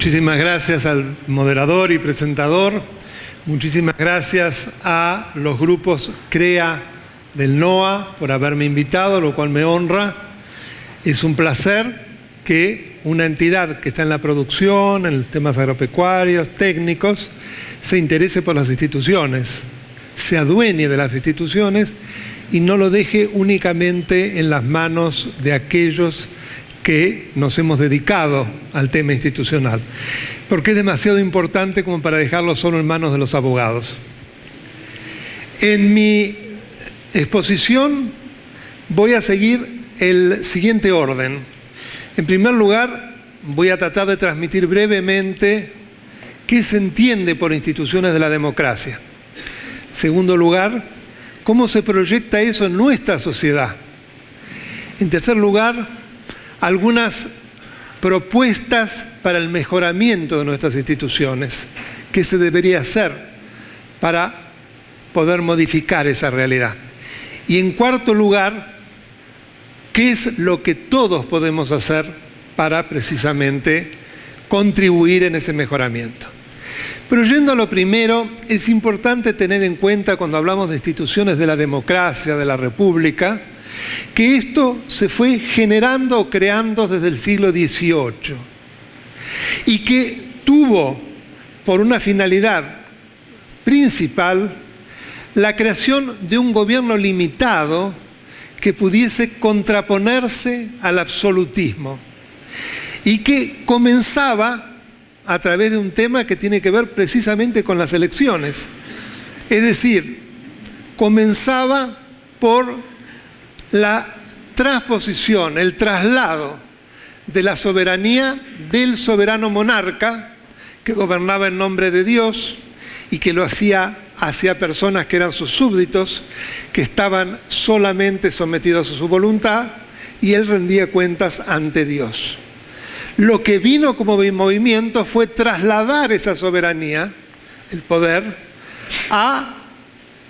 Muchísimas gracias al moderador y presentador. Muchísimas gracias a los grupos CREA del NOA por haberme invitado, lo cual me honra. Es un placer que una entidad que está en la producción, en temas agropecuarios, técnicos, se interese por las instituciones, se adueñe de las instituciones y no lo deje únicamente en las manos de aquellos que nos hemos dedicado al tema institucional, porque es demasiado importante como para dejarlo solo en manos de los abogados. En mi exposición voy a seguir el siguiente orden. En primer lugar, voy a tratar de transmitir brevemente qué se entiende por instituciones de la democracia. En segundo lugar, cómo se proyecta eso en nuestra sociedad. En tercer lugar, algunas propuestas para el mejoramiento de nuestras instituciones. ¿Qué se debería hacer para poder modificar esa realidad? Y en cuarto lugar, ¿qué es lo que todos podemos hacer para precisamente contribuir en ese mejoramiento? Pero yendo a lo primero, es importante tener en cuenta cuando hablamos de instituciones de la democracia, de la república, que esto se fue generando o creando desde el siglo XVIII y que tuvo por una finalidad principal la creación de un gobierno limitado que pudiese contraponerse al absolutismo y que comenzaba a través de un tema que tiene que ver precisamente con las elecciones. Es decir, comenzaba por la transposición, el traslado de la soberanía del soberano monarca que gobernaba en nombre de Dios y que lo hacía hacia personas que eran sus súbditos, que estaban solamente sometidos a su voluntad y él rendía cuentas ante Dios. Lo que vino como movimiento fue trasladar esa soberanía, el poder, a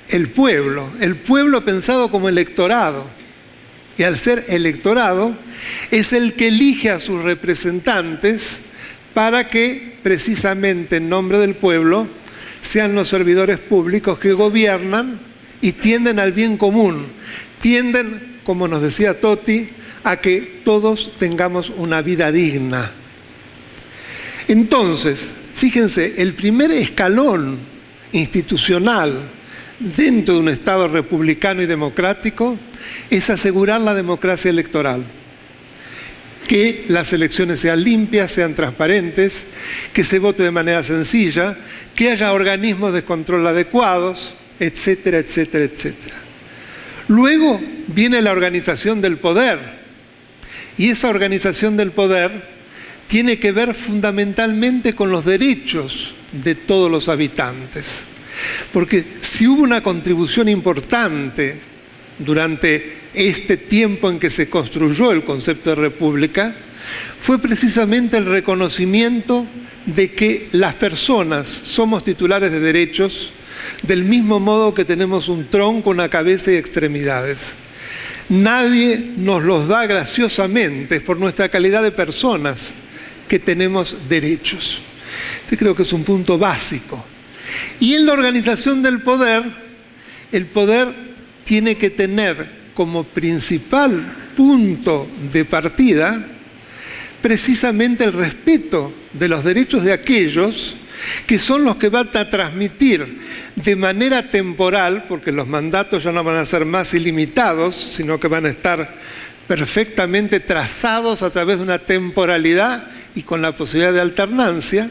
el pueblo pensado como electorado. Y al ser electorado, es el que elige a sus representantes para que, precisamente en nombre del pueblo, sean los servidores públicos que gobiernan y tienden al bien común. Tienden, como nos decía Totti, a que todos tengamos una vida digna. Entonces, fíjense, el primer escalón institucional dentro de un Estado republicano y democrático es asegurar la democracia electoral. Que las elecciones sean limpias, sean transparentes, que se vote de manera sencilla, que haya organismos de control adecuados, etcétera, etcétera, etcétera. Luego viene la organización del poder, y esa organización del poder tiene que ver fundamentalmente con los derechos de todos los habitantes. Porque si hubo una contribución importante durante este tiempo en que se construyó el concepto de república, fue precisamente el reconocimiento de que las personas somos titulares de derechos del mismo modo que tenemos un tronco, una cabeza y extremidades. Nadie nos los da graciosamente, es por nuestra calidad de personas que tenemos derechos. Este creo que es un punto básico. Y en la organización del poder, el poder tiene que tener como principal punto de partida precisamente el respeto de los derechos de aquellos que son los que van a transmitir de manera temporal, porque los mandatos ya no van a ser más ilimitados, sino que van a estar perfectamente trazados a través de una temporalidad y con la posibilidad de alternancia,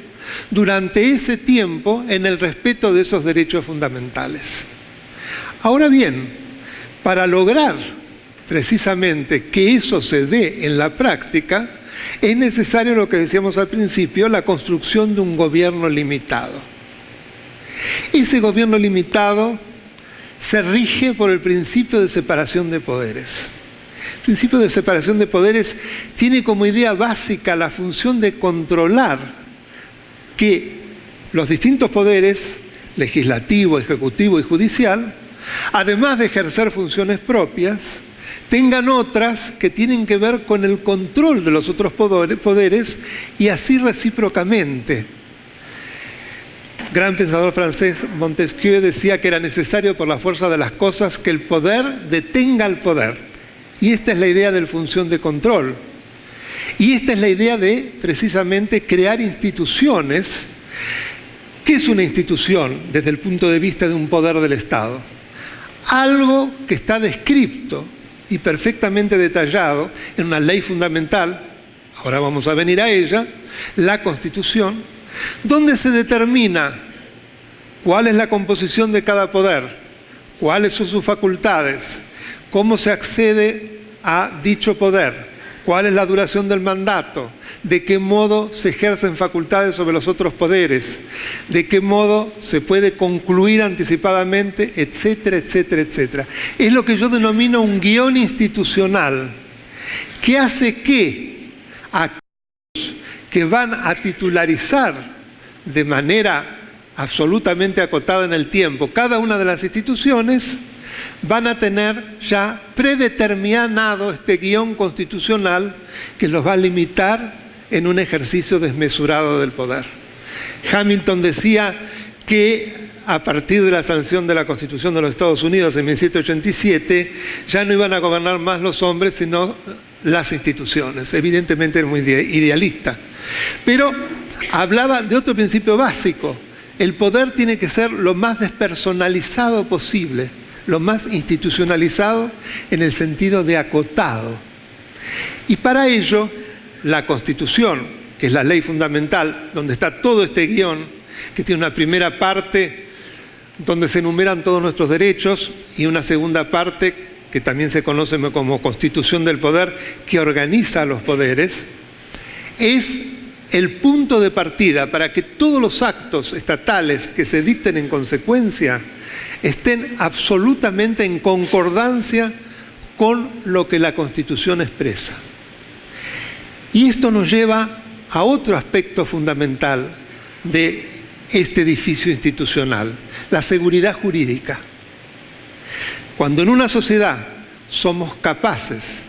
durante ese tiempo en el respeto de esos derechos fundamentales. Ahora bien, para lograr precisamente que eso se dé en la práctica, es necesario lo que decíamos al principio, la construcción de un gobierno limitado. Ese gobierno limitado se rige por el principio de separación de poderes. El principio de separación de poderes tiene como idea básica la función de controlar que los distintos poderes, legislativo, ejecutivo y judicial, además de ejercer funciones propias, tengan otras que tienen que ver con el control de los otros poderes y así recíprocamente. Gran pensador francés Montesquieu decía que era necesario por la fuerza de las cosas que el poder detenga al poder. Y esta es la idea de la función de control. Y esta es la idea de, precisamente, crear instituciones. ¿Qué es una institución desde el punto de vista de un poder del Estado? Algo que está descrito y perfectamente detallado en una ley fundamental, ahora vamos a venir a ella, la Constitución, donde se determina cuál es la composición de cada poder, cuáles son sus facultades, cómo se accede a dicho poder, cuál es la duración del mandato, de qué modo se ejercen facultades sobre los otros poderes, de qué modo se puede concluir anticipadamente, etcétera, etcétera, etcétera. Es lo que yo denomino un guión institucional, que hace que aquellos que van a titularizar de manera absolutamente acotada en el tiempo cada una de las instituciones, van a tener ya predeterminado este guión constitucional que los va a limitar en un ejercicio desmesurado del poder. Hamilton decía que a partir de la sanción de la Constitución de los Estados Unidos en 1787 ya no iban a gobernar más los hombres sino las instituciones. Evidentemente era muy idealista. Pero hablaba de otro principio básico. El poder tiene que ser lo más despersonalizado posible, lo más institucionalizado en el sentido de acotado. Y para ello, la Constitución, que es la ley fundamental, donde está todo este guión, que tiene una primera parte donde se enumeran todos nuestros derechos y una segunda parte que también se conoce como Constitución del Poder, que organiza los poderes, es el punto de partida para que todos los actos estatales que se dicten en consecuencia estén absolutamente en concordancia con lo que la Constitución expresa. Y esto nos lleva a otro aspecto fundamental de este edificio institucional, la seguridad jurídica. Cuando en una sociedad somos capaces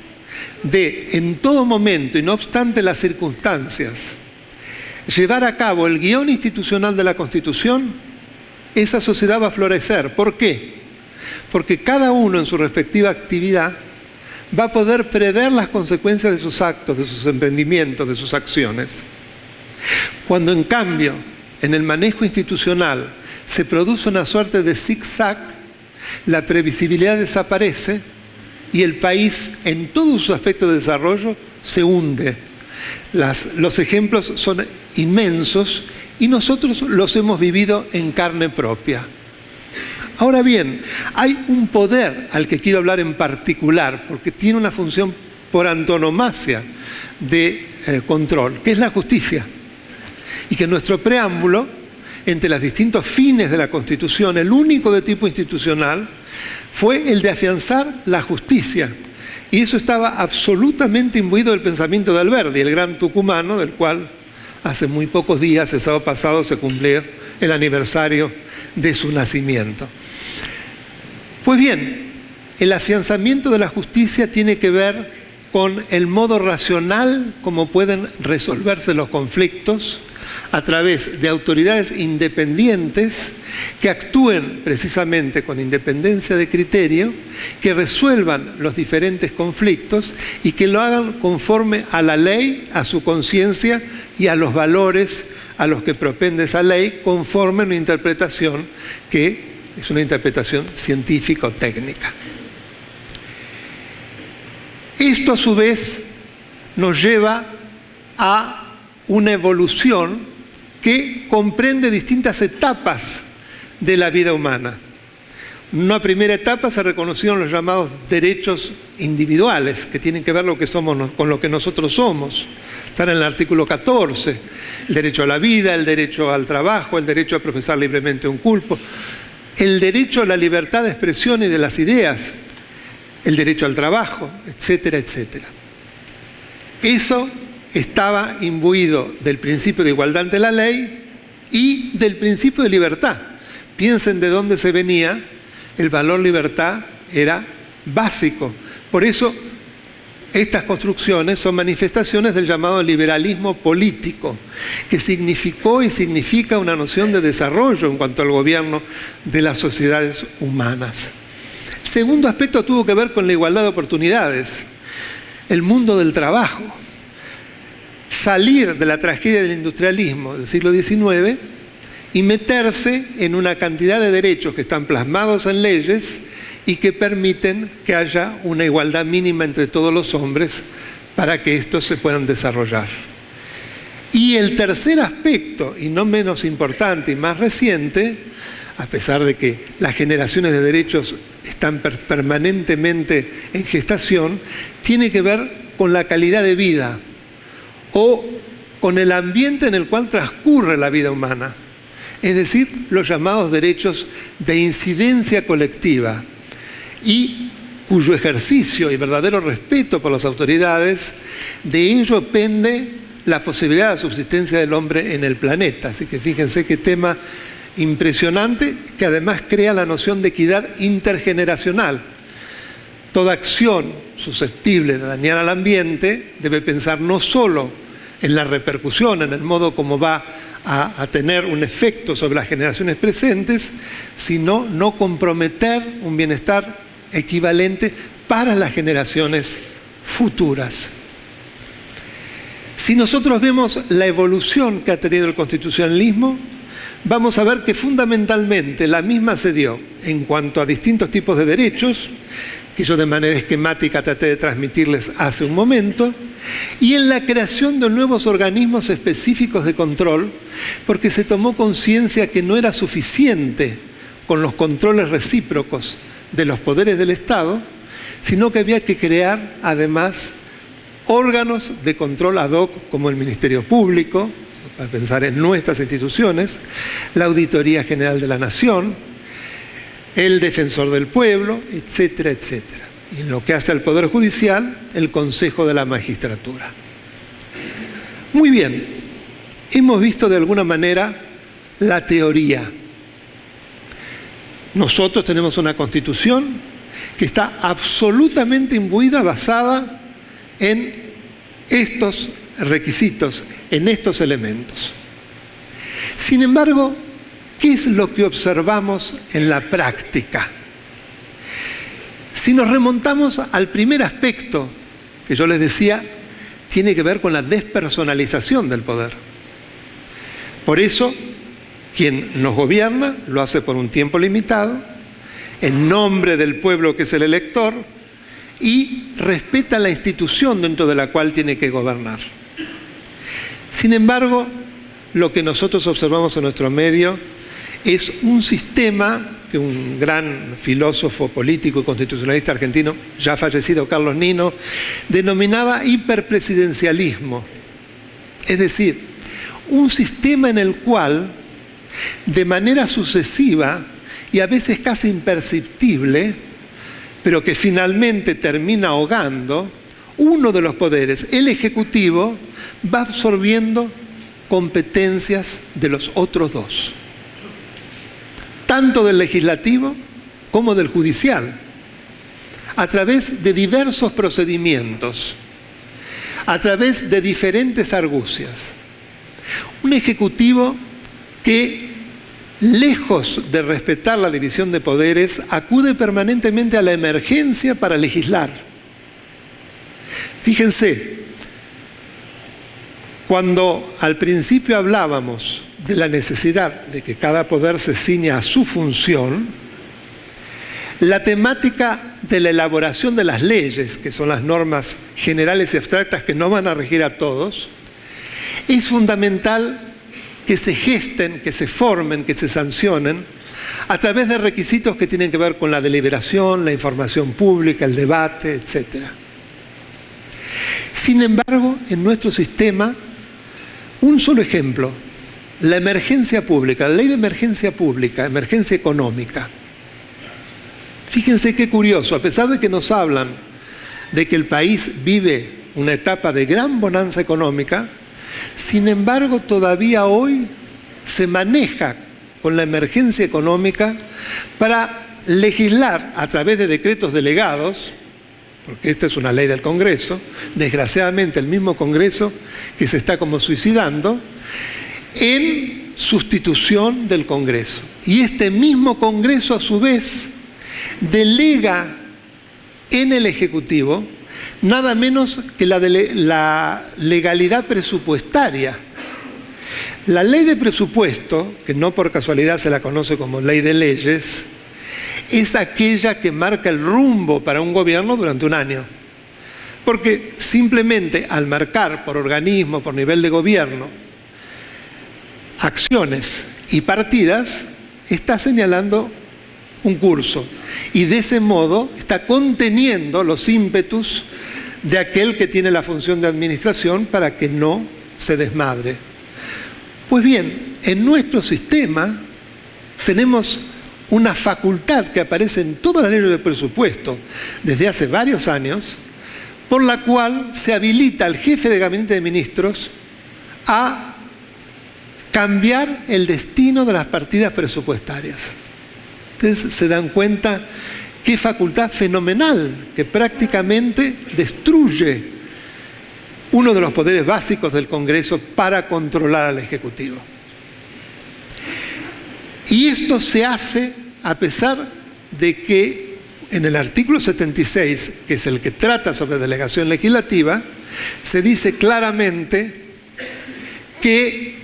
de, en todo momento y no obstante las circunstancias, llevar a cabo el guión institucional de la Constitución, esa sociedad va a florecer. ¿Por qué? Porque cada uno en su respectiva actividad va a poder prever las consecuencias de sus actos, de sus emprendimientos, de sus acciones. Cuando en cambio, en el manejo institucional, se produce una suerte de zig-zag, la previsibilidad desaparece y el país, en todo su aspecto de desarrollo, se hunde. Los ejemplos son inmensos y nosotros los hemos vivido en carne propia. Ahora bien, hay un poder al que quiero hablar en particular, porque tiene una función por antonomasia de control, que es la justicia. Y que en nuestro preámbulo, entre los distintos fines de la Constitución, el único de tipo institucional, fue el de afianzar la justicia. Y eso estaba absolutamente imbuido del pensamiento de Alberdi, el gran tucumano, del cual hace muy pocos días, el sábado pasado, se cumplió el aniversario de su nacimiento. Pues bien, el afianzamiento de la justicia tiene que ver con el modo racional como pueden resolverse los conflictos a través de autoridades independientes que actúen precisamente con independencia de criterio, que resuelvan los diferentes conflictos y que lo hagan conforme a la ley, a su conciencia y a los valores a los que propende esa ley, conforme a una interpretación que es una interpretación científica o técnica. Esto a su vez nos lleva a una evolución que comprende distintas etapas de la vida humana. En una primera etapa se reconocieron los llamados derechos individuales, que tienen que ver con lo que nosotros somos. Están en el artículo 14, el derecho a la vida, el derecho al trabajo, el derecho a profesar libremente un culto, el derecho a la libertad de expresión y de las ideas, el derecho al trabajo, etcétera, etcétera. Eso estaba imbuido del principio de igualdad ante la ley y del principio de libertad. Piensen de dónde se venía. El valor libertad era básico Por eso, estas construcciones son manifestaciones del llamado liberalismo político, que significó y significa una noción de desarrollo en cuanto al gobierno de las sociedades humanas. El segundo aspecto tuvo que ver con la igualdad de oportunidades, el mundo del trabajo. Salir de la tragedia del industrialismo del siglo XIX y meterse en una cantidad de derechos que están plasmados en leyes y que permiten que haya una igualdad mínima entre todos los hombres para que estos se puedan desarrollar. Y el tercer aspecto, y no menos importante y más reciente, a pesar de que las generaciones de derechos están permanentemente en gestación, tiene que ver con la calidad de vida o con el ambiente en el cual transcurre la vida humana, es decir, los llamados derechos de incidencia colectiva, y cuyo ejercicio y verdadero respeto por las autoridades, de ello pende la posibilidad de subsistencia del hombre en el planeta. Así que fíjense qué tema impresionante, que además crea la noción de equidad intergeneracional. Toda acción susceptible de dañar al ambiente debe pensar no solo en la repercusión, en el modo como va a tener un efecto sobre las generaciones presentes, sino no comprometer un bienestar equivalente para las generaciones futuras. Si nosotros vemos la evolución que ha tenido el constitucionalismo, vamos a ver que fundamentalmente la misma se dio en cuanto a distintos tipos de derechos, que yo de manera esquemática traté de transmitirles hace un momento, y en la creación de nuevos organismos específicos de control, porque se tomó conciencia que no era suficiente con los controles recíprocos de los poderes del Estado, sino que había que crear además órganos de control ad hoc como el Ministerio Público, para pensar en nuestras instituciones, la Auditoría General de la Nación, el Defensor del Pueblo, etcétera, etcétera. Y en lo que hace al Poder Judicial, el Consejo de la Magistratura. Muy bien, hemos visto de alguna manera la teoría. Nosotros tenemos una Constitución que está absolutamente imbuida, basada en estos requisitos, en estos elementos. Sin embargo, ¿qué es lo que observamos en la práctica? Si nos remontamos al primer aspecto que yo les decía, tiene que ver con la despersonalización del poder. Por eso, quien nos gobierna lo hace por un tiempo limitado, en nombre del pueblo que es el elector, y respeta la institución dentro de la cual tiene que gobernar. Sin embargo, lo que nosotros observamos en nuestro medio es un sistema que un gran filósofo político y constitucionalista argentino, ya fallecido, Carlos Nino, denominaba hiperpresidencialismo. Es decir, un sistema en el cual, de manera sucesiva y a veces casi imperceptible, pero que finalmente termina ahogando, uno de los poderes, el Ejecutivo, va absorbiendo competencias de los otros dos, tanto del Legislativo como del Judicial, a través de diversos procedimientos, a través de diferentes argucias. Un Ejecutivo que, lejos de respetar la división de poderes, acude permanentemente a la emergencia para legislar. Fíjense, cuando al principio hablábamos de la necesidad de que cada poder se ciña a su función, la temática de la elaboración de las leyes, que son las normas generales y abstractas que no van a regir a todos, es fundamental que se gesten, que se formen, que se sancionen a través de requisitos que tienen que ver con la deliberación, la información pública, el debate, etc. Sin embargo, en nuestro sistema, un solo ejemplo, la emergencia pública, la ley de emergencia pública, emergencia económica. Fíjense qué curioso, a pesar de que nos hablan de que el país vive una etapa de gran bonanza económica, sin embargo, todavía hoy se maneja con la emergencia económica para legislar a través de decretos delegados porque esta es una ley del Congreso, desgraciadamente el mismo Congreso que se está como suicidando, en sustitución del Congreso. Y este mismo Congreso a su vez delega en el Ejecutivo nada menos que la legalidad presupuestaria. La ley de presupuesto, que no por casualidad se la conoce como ley de leyes, es aquella que marca el rumbo para un gobierno durante un año. Porque simplemente al marcar por organismo, por nivel de gobierno, acciones y partidas, está señalando un curso. Y de ese modo está conteniendo los ímpetus de aquel que tiene la función de administración para que no se desmadre. Pues bien, en nuestro sistema tenemos una facultad que aparece en toda la ley de presupuesto desde hace varios años, por la cual se habilita al jefe de gabinete de ministros a cambiar el destino de las partidas presupuestarias. Ustedes se dan cuenta qué facultad fenomenal que prácticamente destruye uno de los poderes básicos del Congreso para controlar al Ejecutivo. Y esto se hace a pesar de que en el artículo 76, que es el que trata sobre delegación legislativa, se dice claramente que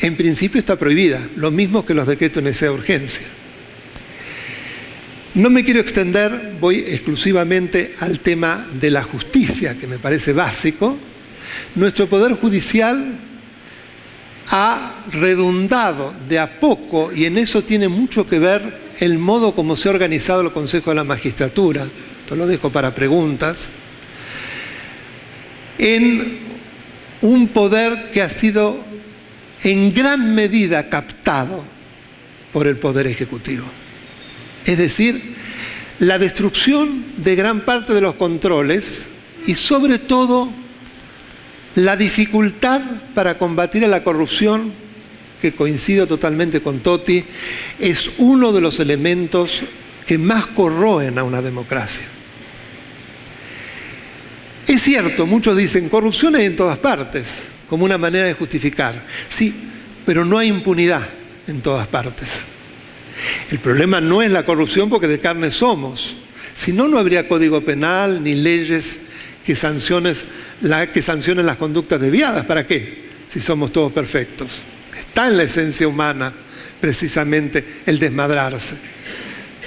en principio está prohibida, lo mismo que los decretos de necesidad de urgencia. No me quiero extender, voy exclusivamente al tema de la justicia, que me parece básico. Nuestro Poder Judicial ha redundado de a poco, y en eso tiene mucho que ver el modo como se ha organizado el Consejo de la Magistratura, esto lo dejo para preguntas, en un poder que ha sido en gran medida captado por el Poder Ejecutivo. Es decir, la destrucción de gran parte de los controles y sobre todo la dificultad para combatir a la corrupción, que coincido totalmente con Totti, es uno de los elementos que más corroen a una democracia. Es cierto, muchos dicen, corrupción hay en todas partes, como una manera de justificar. Sí, pero no hay impunidad en todas partes. El problema no es la corrupción porque de carne somos. Si no, no habría código penal ni leyes que sancionen las conductas desviadas. ¿Para qué? Si somos todos perfectos. Está en la esencia humana precisamente el desmadrarse.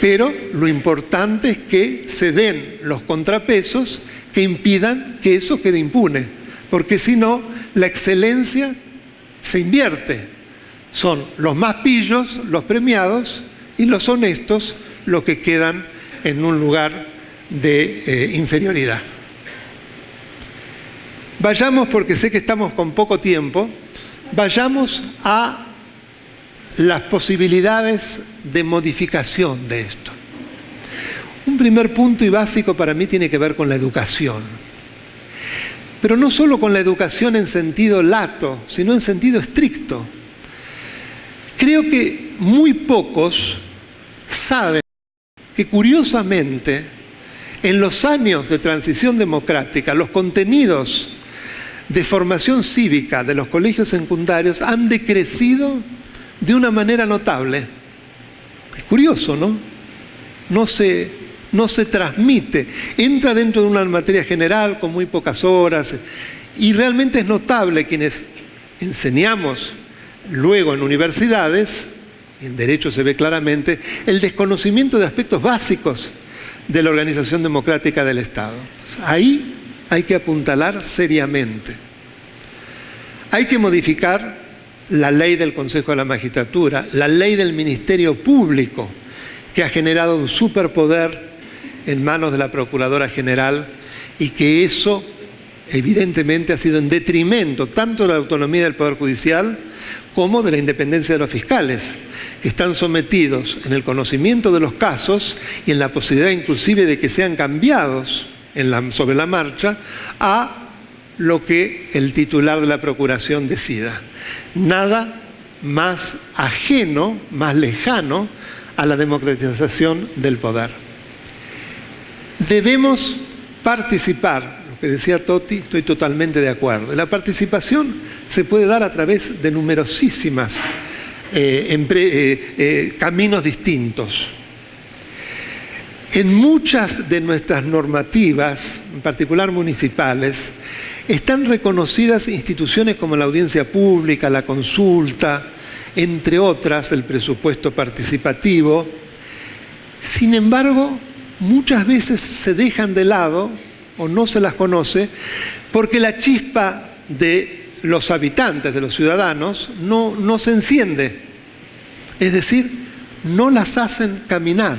Pero lo importante es que se den los contrapesos que impidan que eso quede impune. Porque si no, la excelencia se invierte. Son los más pillos los premiados y los honestos los que quedan en un lugar de inferioridad. Vayamos, porque sé que estamos con poco tiempo, vayamos a las posibilidades de modificación de esto. Un primer punto y básico para mí tiene que ver con la educación. Pero no solo con la educación en sentido lato, sino en sentido estricto. Creo que muy pocos saben que curiosamente en los años de transición democrática los contenidos de formación cívica de los colegios secundarios han decrecido de una manera notable. Es curioso, ¿no? No se transmite. Entra dentro de una materia general con muy pocas horas y realmente es notable quienes enseñamos luego en universidades, en Derecho se ve claramente, el desconocimiento de aspectos básicos de la organización democrática del Estado. Ahí hay que apuntalar seriamente. Hay que modificar la ley del Consejo de la Magistratura, la ley del Ministerio Público, que ha generado un superpoder en manos de la Procuradora General y que eso evidentemente ha sido en detrimento tanto de la autonomía del Poder Judicial como de la independencia de los fiscales, que están sometidos en el conocimiento de los casos y en la posibilidad inclusive de que sean cambiados sobre la marcha a lo que el titular de la Procuración decida. Nada más ajeno, más lejano a la democratización del poder. Debemos participar, lo que decía Totti, estoy totalmente de acuerdo. La participación se puede dar a través de numerosísimas caminos distintos. En muchas de nuestras normativas, en particular municipales, están reconocidas instituciones como la audiencia pública, la consulta, entre otras, el presupuesto participativo. Sin embargo, muchas veces se dejan de lado o no se las conoce porque la chispa de los habitantes, de los ciudadanos, no se enciende. Es decir, no las hacen caminar.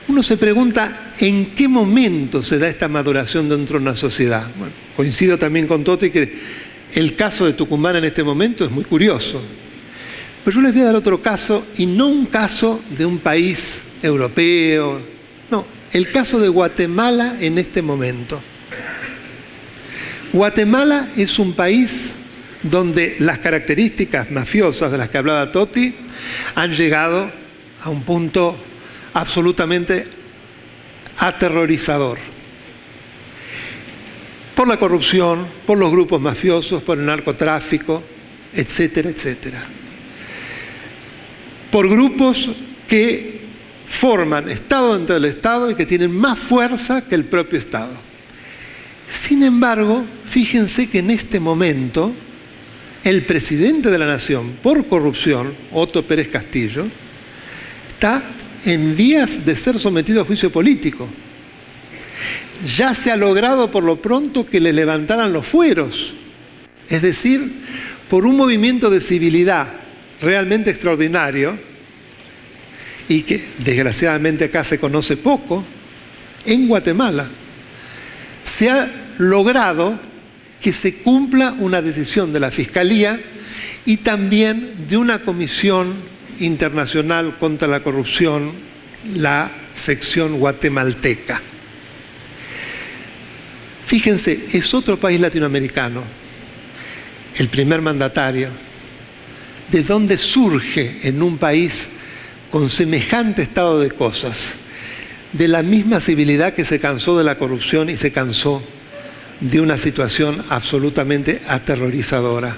Uno se pregunta en qué momento se da esta maduración dentro de una sociedad. Bueno, coincido también con Totti que el caso de Tucumán en este momento es muy curioso. Pero yo les voy a dar otro caso, y no un caso de un país europeo, no, el caso de Guatemala en este momento. Guatemala es un país donde las características mafiosas de las que hablaba Totti han llegado a un punto absolutamente aterrorizador. Por la corrupción, por los grupos mafiosos, por el narcotráfico, etcétera, etcétera. Por grupos que forman Estado dentro del Estado y que tienen más fuerza que el propio Estado. Sin embargo, fíjense que en este momento el presidente de la Nación, por corrupción, Otto Pérez Castillo, está en vías de ser sometido a juicio político. Ya se ha logrado por lo pronto que le levantaran los fueros. Es decir, por un movimiento de civilidad realmente extraordinario y que desgraciadamente acá se conoce poco, en Guatemala se ha logrado que se cumpla una decisión de la Fiscalía y también de una comisión internacional contra la corrupción, la sección guatemalteca. Fíjense, es otro país latinoamericano, el primer mandatario, de donde surge en un país con semejante estado de cosas, de la misma civilidad que se cansó de la corrupción y se cansó de una situación absolutamente aterrorizadora.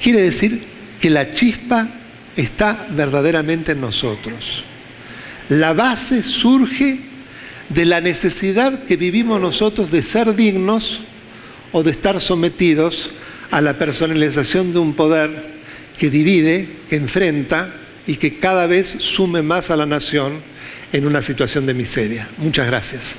Quiere decir que la chispa está verdaderamente en nosotros. La base surge de la necesidad que vivimos nosotros de ser dignos o de estar sometidos a la personalización de un poder que divide, que enfrenta y que cada vez sume más a la nación en una situación de miseria. Muchas gracias.